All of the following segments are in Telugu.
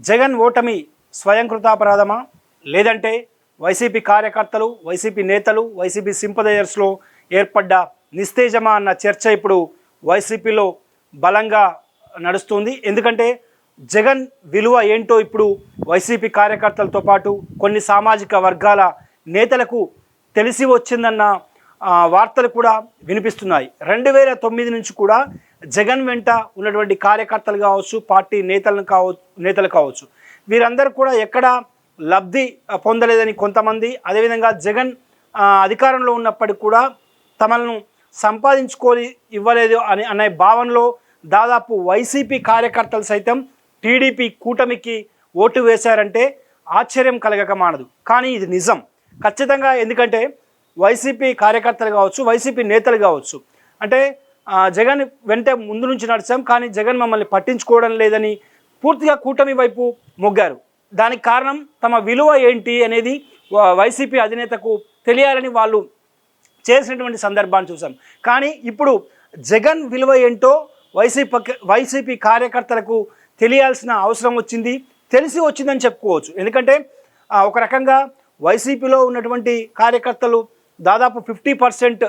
జగన్ ఓటమి స్వయంకృతాపరాధమా, లేదంటే వైసీపీ కార్యకర్తలు, వైసీపీ నేతలు, వైసీపీ సింపథైజర్స్లో ఏర్పడ్డ నిస్తేజమా అన్న చర్చ ఇప్పుడు వైసీపీలో బలంగా నడుస్తుంది. ఎందుకంటే జగన్ విలువ ఏంటో ఇప్పుడు వైసీపీ కార్యకర్తలతో పాటు కొన్ని సామాజిక వర్గాల నేతలకు తెలిసి వచ్చిందన్న వార్తలు కూడా వినిపిస్తున్నాయి. 2009 నుంచి కూడా జగన్ వెంట ఉన్నటువంటి కార్యకర్తలు కావచ్చు, పార్టీ నేతలు కావచ్చు, వీరందరూ కూడా ఎక్కడ లబ్ధి పొందలేదని కొంతమంది, అదేవిధంగా జగన్ అధికారంలో ఉన్నప్పటికీ కూడా తమను సంపాదించుకొని ఇవ్వలేదు అనే భావనలో దాదాపు వైసీపీ కార్యకర్తలు సైతం టీడీపీ కూటమికి ఓటు వేశారంటే ఆశ్చర్యం కలగక మానదు. కానీ ఇది నిజం ఖచ్చితంగా. ఎందుకంటే వైసీపీ కార్యకర్తలు కావచ్చు, వైసీపీ నేతలు కావచ్చు, అంటే జగన్ వెంట ముందు నుంచి నడిచాం కానీ జగన్ మమ్మల్ని పట్టించుకోవడం లేదని పూర్తిగా కూటమి వైపు మొగ్గారు. దానికి కారణం తమ విలువ ఏంటి అనేది వైసీపీ అధినేతకు తెలియాలని వాళ్ళు చేసినటువంటి సందర్భాన్ని చూసాం. కానీ ఇప్పుడు జగన్ విలువ ఏంటో వైసీపీ కార్యకర్తలకు తెలియాల్సిన అవసరం వచ్చింది, తెలిసి వచ్చిందని చెప్పుకోవచ్చు. ఎందుకంటే ఒక రకంగా వైసీపీలో ఉన్నటువంటి కార్యకర్తలు దాదాపు 50%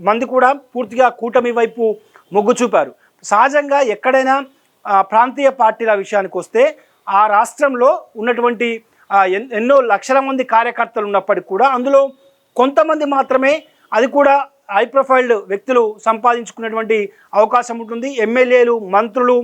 మంది కూడా పూర్తిగా కూటమి వైపు మొగ్గు చూపారు. సహజంగా ఎక్కడైనా ప్రాంతీయ పార్టీల విషయానికి వస్తే ఆ రాష్ట్రంలో ఉన్నటువంటి ఎన్నో లక్షల మంది కార్యకర్తలు ఉన్నప్పటికీ కూడా అందులో కొంతమంది మాత్రమే, అది కూడా హై ప్రొఫైల్డ్ వ్యక్తులు సంపాదించుకున్నటువంటి అవకాశం ఉంటుంది. ఎమ్మెల్యేలు, మంత్రులు,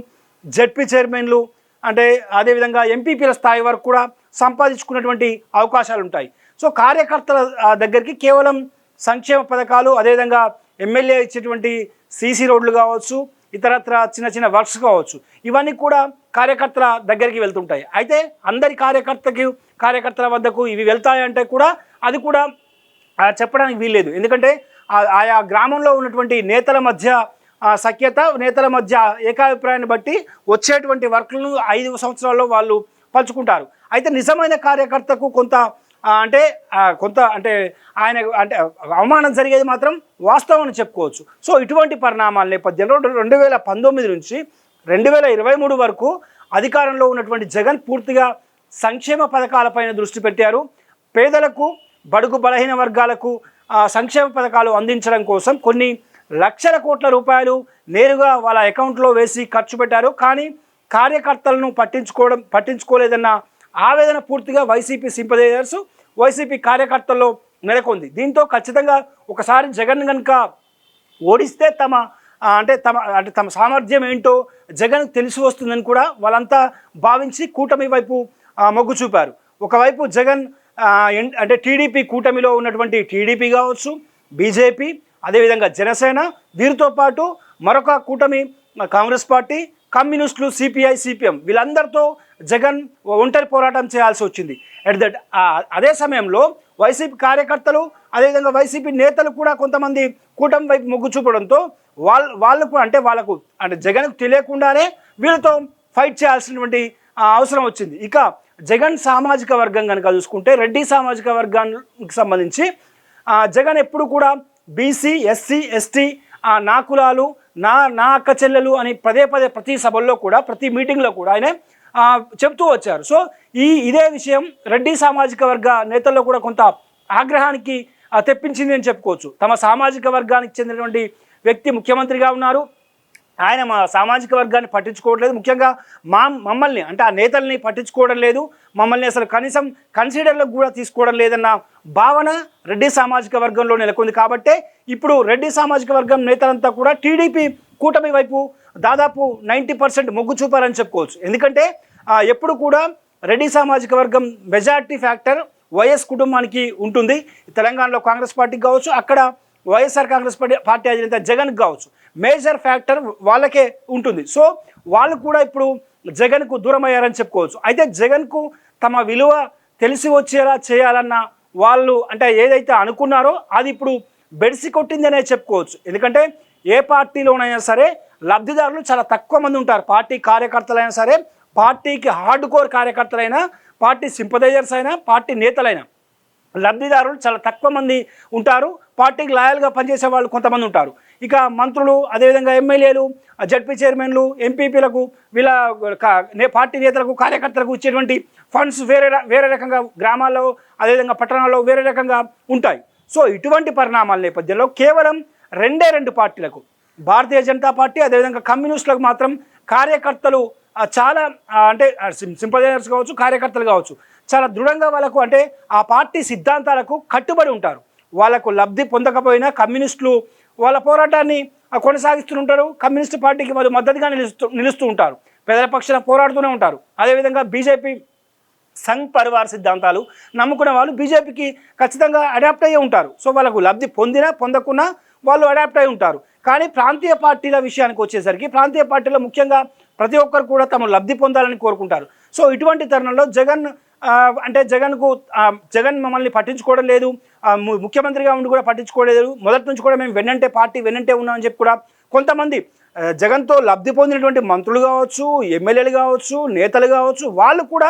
జెడ్పీ చైర్మన్లు, అంటే అదేవిధంగా ఎంపీపీల స్థాయి వరకు కూడా సంపాదించుకున్నటువంటి అవకాశాలు ఉంటాయి. సో కార్యకర్తల దగ్గరికి కేవలం సంక్షేమ పథకాలు, అదేవిధంగా ఎమ్మెల్యే ఇచ్చేటువంటి సీసీ రోడ్లు కావచ్చు, ఇతరత్ర చిన్న చిన్న వర్క్స్ కావచ్చు, ఇవన్నీ కూడా కార్యకర్తల దగ్గరికి వెళ్తుంటాయి. అయితే అందరి కార్యకర్తల వద్దకు ఇవి వెళ్తాయంటే కూడా అది కూడా చెప్పడానికి వీల్లేదు. ఎందుకంటే ఆయా గ్రామంలో ఉన్నటువంటి నేతల మధ్య సఖ్యత, నేతల మధ్య ఏకాభిప్రాయాన్ని బట్టి వచ్చేటువంటి వర్క్లను 5 సంవత్సరాల్లో వాళ్ళు పంచుకుంటారు. అయితే నిజమైన కార్యకర్తకు కొంత ఆయన అవమానం జరిగేది మాత్రం వాస్తవం అని చెప్పుకోవచ్చు. సో ఇటువంటి పరిణామాల నేపథ్యంలో 2019 నుంచి 2023 వరకు అధికారంలో ఉన్నటువంటి జగన్ పూర్తిగా సంక్షేమ పథకాలపైన దృష్టి పెట్టారు. పేదలకు, బడుగు బలహీన వర్గాలకు సంక్షేమ పథకాలు అందించడం కోసం కొన్ని లక్షల కోట్ల రూపాయలు నేరుగా వాళ్ళ అకౌంట్లో వేసి ఖర్చు పెట్టారు. కానీ కార్యకర్తలను పట్టించుకోలేదన్న ఆవేదన పూర్తిగా వైసీపీ సింపథైజర్స్, వైసీపీ కార్యకర్తల్లో నెలకొంది. దీంతో ఖచ్చితంగా ఒకసారి జగన్ కనుక ఓడిస్తే తమ సామర్థ్యం ఏంటో జగన్ తెలిసి వస్తుందని కూడా వాళ్ళంతా భావించి కూటమి వైపు మొగ్గు చూపారు. ఒకవైపు జగన్ అంటే టీడీపీ కూటమిలో ఉన్నటువంటి టీడీపీ కావచ్చు, బీజేపీ, అదేవిధంగా జనసేన, వీరితో పాటు మరొక కూటమి కాంగ్రెస్ పార్టీ, కమ్యూనిస్టులు, సిపిఐ, సిపిఎం, వీళ్ళందరితో జగన్ ఒంటరి పోరాటం చేయాల్సి వచ్చింది. అదే సమయంలో వైసీపీ కార్యకర్తలు, అదేవిధంగా వైసీపీ నేతలు కూడా కొంతమంది కూటమి వైపు మొగ్గు చూపడంతో వాళ్ళకు జగన్కు తెలియకుండానే వీళ్ళతో ఫైట్ చేయాల్సినటువంటి అవసరం వచ్చింది. ఇక జగన్ సామాజిక వర్గం కనుక చూసుకుంటే, రెడ్డి సామాజిక వర్గానికి సంబంధించి జగన్ ఎప్పుడు కూడా బీసీ, ఎస్సీ, ఎస్టీ, నా కులాలు, నా అక్క చెల్లెలు అని పదే ప్రతి సభల్లో కూడా, ప్రతి మీటింగ్లో కూడా ఆయన చెప్తూ వచ్చారు. సో ఇదే విషయం రెడ్డి సామాజిక వర్గ నేతల్లో కూడా కొంత ఆగ్రహానికి తెప్పించింది అని చెప్పుకోవచ్చు. తమ సామాజిక వర్గానికి చెందినటువంటి వ్యక్తి ముఖ్యమంత్రిగా ఉన్నారు, ఆయన మా సామాజిక వర్గాన్ని పట్టించుకోవట్లేదు, ముఖ్యంగా మమ్మల్ని అంటే ఆ నేతల్ని పట్టించుకోవడం లేదు, మమ్మల్ని అసలు కనీసం కన్సిడర్లకు కూడా తీసుకోవడం లేదన్న భావన రెడ్డి సామాజిక వర్గంలో నెలకొంది. కాబట్టే ఇప్పుడు రెడ్డి సామాజిక వర్గం నేతలంతా కూడా టీడీపీ కూటమి వైపు దాదాపు 90% మొగ్గు చూపారని చెప్పుకోవచ్చు. ఎందుకంటే ఎప్పుడు కూడా రెడ్డి సామాజిక వర్గం మెజారిటీ ఫ్యాక్టర్ వైఎస్ కుటుంబానికి ఉంటుంది. తెలంగాణలో కాంగ్రెస్ పార్టీకి కావచ్చు, అక్కడ వైఎస్ఆర్ కాంగ్రెస్ పార్టీ అధినేత జగన్కి కావచ్చు, మేజర్ ఫ్యాక్టర్ వాళ్ళకే ఉంటుంది. సో వాళ్ళు కూడా ఇప్పుడు జగన్కు దూరం అయ్యారని చెప్పుకోవచ్చు. అయితే జగన్కు తమ విలువ తెలిసి వచ్చేలా చేయాలన్న వాళ్ళు ఏదైతే అనుకున్నారో అది ఇప్పుడు బెడిసి కొట్టిందనే చెప్పుకోవచ్చు. ఎందుకంటే ఏ పార్టీలోనైనా సరే లబ్ధిదారులు చాలా తక్కువ మంది ఉంటారు. పార్టీ కార్యకర్తలైనా సరే, పార్టీకి హార్డ్ కోర్ కార్యకర్తలైనా, పార్టీ సింపథైజర్స్ అయినా, పార్టీ నేతలైనా లబ్ధిదారులు చాలా తక్కువ మంది ఉంటారు. పార్టీకి లాయల్గా పనిచేసే వాళ్ళు కొంతమంది ఉంటారు. ఇక మంత్రులు అదేవిధంగా ఎమ్మెల్యేలు జడ్పీ చైర్మన్లు ఎంపీపీలకు వీళ్ళ పార్టీ నేతలకు కార్యకర్తలకు ఇచ్చేటువంటి ఫండ్స్ వేరే రకంగా గ్రామాల్లో అదేవిధంగా పట్టణాల్లో వేరే రకంగా ఉంటాయి. సో ఇటువంటి పరిణామాల నేపథ్యంలో కేవలం రెండు పార్టీలకు భారతీయ జనతా పార్టీ అదేవిధంగా కమ్యూనిస్టులకు మాత్రం కార్యకర్తలు చాలా అంటే సింపథైజర్స్ కావచ్చు కార్యకర్తలు కావచ్చు చాలా దృఢంగా వాళ్ళకు అంటే ఆ పార్టీ సిద్ధాంతాలకు కట్టుబడి ఉంటారు. వాళ్ళకు లబ్ధి పొందకపోయినా కమ్యూనిస్టులు వాళ్ళ పోరాటాన్ని కొనసాగిస్తుంటారు. కమ్యూనిస్ట్ పార్టీకి వాళ్ళు మద్దతుగా నిలుస్తూ ఉంటారు. ప్రజల పక్షాన పోరాడుతూనే ఉంటారు. అదేవిధంగా బీజేపీ సంఘ్ పరివార్ సిద్ధాంతాలు నమ్ముకునే వాళ్ళు బీజేపీకి ఖచ్చితంగా అడాప్ట్ అయ్యి ఉంటారు. సో వాళ్ళకు లబ్ధి పొందకున్నా వాళ్ళు అడాప్ట్ అయి ఉంటారు. కానీ ప్రాంతీయ పార్టీల విషయానికి వచ్చేసరికి ప్రాంతీయ పార్టీలో ముఖ్యంగా ప్రతి ఒక్కరు కూడా తమ లబ్ధి పొందాలని కోరుకుంటారు. సో ఇటువంటి తరుణంలో జగన్ మమ్మల్ని పట్టించుకోవడం లేదు, ముఖ్యమంత్రిగా ఉండి కూడా పట్టించుకోలేదు, మొదటి నుంచి కూడా మేము పార్టీ వెన్నంటే ఉన్నామని చెప్పి కూడా కొంతమంది జగన్తో లబ్ధి పొందినటువంటి మంత్రులు కావచ్చు ఎమ్మెల్యేలు కావచ్చు నేతలు కావచ్చు వాళ్ళు కూడా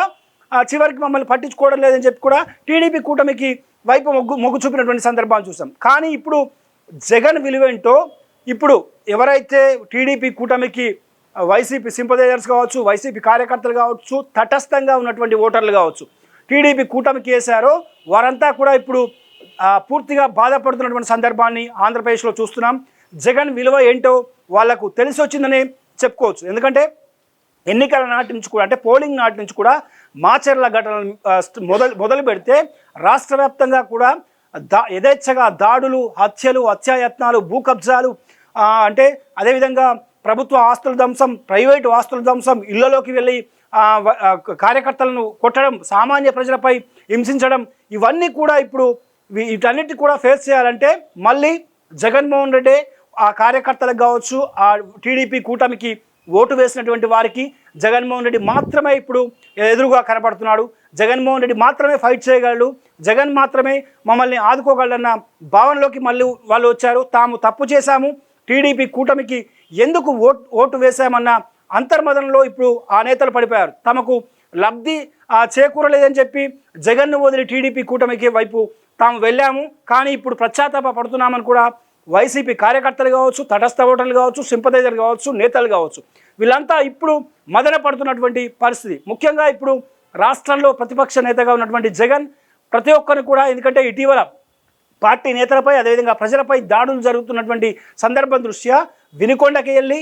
చివరికి మమ్మల్ని పట్టించుకోవడం లేదని చెప్పి కూడా టీడీపీ కూటమికి వైపు మొగ్గు చూపినటువంటి సందర్భాన్ని చూసాం. కానీ ఇప్పుడు జగన్ విలువేంటో ఇప్పుడు ఎవరైతే టీడీపీ కూటమికి వైసీపీ సింపథైజర్స్ కావచ్చు వైసీపీ కార్యకర్తలు కావచ్చు తటస్థంగా ఉన్నటువంటి ఓటర్లు కావచ్చు టీడీపీ కూటమికి వేశారో వారంతా కూడా ఇప్పుడు పూర్తిగా బాధపడుతున్నటువంటి సందర్భాన్ని ఆంధ్రప్రదేశ్లో చూస్తున్నాం. జగన్ విలువ ఏంటో వాళ్లకు తెలిసి వచ్చిందని చెప్పుకోవచ్చు. ఎందుకంటే ఎన్నికల నాటి నుంచి కూడా అంటే పోలింగ్ నాటి నుంచి కూడా మాచర్ల ఘటనలు మొదలు పెడితే రాష్ట్ర వ్యాప్తంగా కూడా యథేచ్ఛగా దాడులు హత్యలు హత్యాయత్నాలు భూ కబ్జాలు అంటే అదేవిధంగా ప్రభుత్వ ఆస్తుల ధ్వంసం ప్రైవేటు ఆస్తుల ధ్వంసం ఇళ్లలోకి వెళ్ళి కార్యకర్తలను కొట్టడం సామాన్య ప్రజలపై హింసించడం ఇవన్నీ కూడా ఇప్పుడు వీటన్నిటి కూడా ఫేస్ చేయాలంటే మళ్ళీ జగన్మోహన్ రెడ్డి ఆ కార్యకర్తలకు కావచ్చు ఆ టీడీపీ కూటమికి ఓటు వేసినటువంటి వారికి జగన్మోహన్ రెడ్డి మాత్రమే ఇప్పుడు ఎదురుగా కనపడుతున్నాడు. జగన్మోహన్ రెడ్డి మాత్రమే ఫైట్ చేయగలడు, జగన్ మాత్రమే మమ్మల్ని ఆదుకోగలడన్న భావనలోకి మళ్ళీ వాళ్ళు వచ్చారు. తాము తప్పు చేశాము టీడీపీ కూటమికి ఎందుకు ఓటు వేశామన్న అంతర్మదనలో ఇప్పుడు ఆ నేతలు పడిపోయారు. తమకు లబ్ధి చేకూరలేదని చెప్పి జగన్ను వదిలి టీడీపీ కూటమికి వైపు తాము వెళ్ళాము కానీ ఇప్పుడు పశ్చాత్తాప పడుతున్నామని కూడా వైసీపీ కార్యకర్తలు కావచ్చు తటస్థ ఓటర్లు కావచ్చు సింపథైజర్ కావచ్చు నేతలు కావచ్చు వీళ్ళంతా ఇప్పుడు మదన పడుతున్నటువంటి పరిస్థితి. ముఖ్యంగా ఇప్పుడు రాష్ట్రంలో ప్రతిపక్ష నేతగా ఉన్నటువంటి జగన్ ప్రతి ఒక్కరిని కూడా ఎందుకంటే ఇటీవల పార్టీ నేతలపై అదేవిధంగా ప్రజలపై దాడులు జరుగుతున్నటువంటి సందర్భం దృష్ట్యా వినుకొండకి వెళ్ళి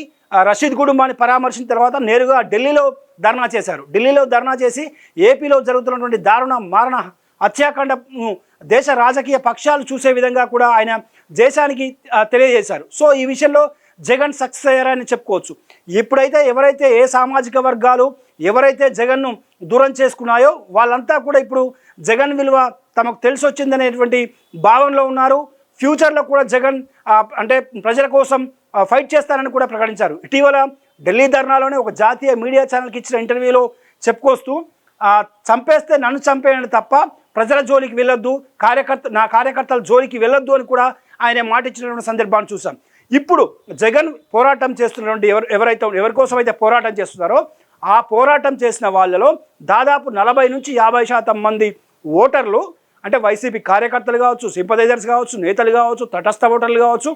రషీద్ కుటుంబాన్ని పరామర్శించిన తర్వాత నేరుగా ఢిల్లీలో ధర్నా చేశారు. ఢిల్లీలో ధర్నా చేసి ఏపీలో జరుగుతున్నటువంటి దారుణ మారణ హత్యాకాండను దేశ రాజకీయ పక్షాలు చూసే విధంగా కూడా ఆయన దేశానికి తెలియజేశారు. సో ఈ విషయంలో జగన్ సక్సెస్ అయ్యారని చెప్పుకోవచ్చు. ఇప్పుడైతే ఎవరైతే ఏ సామాజిక వర్గాలు ఎవరైతే జగన్ను దూరం చేసుకున్నాయో వాళ్ళంతా కూడా ఇప్పుడు జగన్ విలువ తమకు తెలిసి వచ్చిందనేటువంటి భావనలో ఉన్నారు. ఫ్యూచర్లో కూడా జగన్ అంటే ప్రజల కోసం ఫైట్ చేస్తారని కూడా ప్రకటించారు. ఇటీవల ఢిల్లీ ధర్నాలోనే ఒక జాతీయ మీడియా ఛానల్కి ఇచ్చిన ఇంటర్వ్యూలో చెప్పుకొస్తూ చంపేస్తే నన్ను చంపేయండి తప్ప ప్రజల జోలికి వెళ్ళొద్దు, నా కార్యకర్తల జోలికి వెళ్ళొద్దు అని కూడా ఆయన మాట ఇచ్చినటువంటి సందర్భాన్ని చూసాం. ఇప్పుడు జగన్ పోరాటం చేస్తున్నటువంటి ఎవరి కోసం అయితే పోరాటం చేస్తున్నారో ఆ పోరాటం చేసిన వాళ్ళలో దాదాపు 40 నుంచి 50% మంది ఓటర్లు అంటే వైసీపీ కార్యకర్తలు కావచ్చు సింపథైజర్స్ కావచ్చు నేతలు కావచ్చు తటస్థ ఓటర్లు కావచ్చు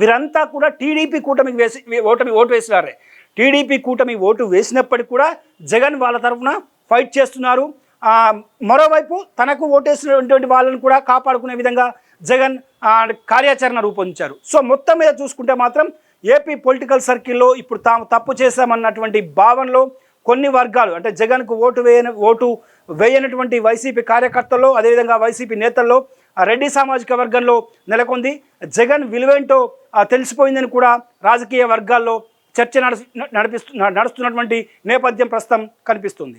వీరంతా కూడా టీడీపీ కూటమికి ఓటు వేసినారే. టీడీపీ కూటమి ఓటు వేసినప్పటికీ కూడా జగన్ వాళ్ళ తరఫున ఫైట్ చేస్తున్నారు. మరోవైపు తనకు ఓటేసినటువంటి వాళ్ళని కూడా కాపాడుకునే విధంగా జగన్ కార్యాచరణ రూపొందించారు. సో మొత్తం మీద చూసుకుంటే మాత్రం ఏపీ పొలిటికల్ సర్కిల్లో ఇప్పుడు తాము తప్పు చేశామన్నటువంటి భావనలో కొన్ని వర్గాలు అంటే జగన్కు ఓటు వేయనటువంటి వైసీపీ కార్యకర్తల్లో అదేవిధంగా వైసీపీ నేతల్లో రెడ్డి సామాజిక వర్గంలో నెలకొంది. జగన్ విలువేంటో తెలిసిపోయిందని కూడా రాజకీయ వర్గాల్లో చర్చ నడుస్తున్నటువంటి నేపథ్యం ప్రస్తుతం కనిపిస్తుంది.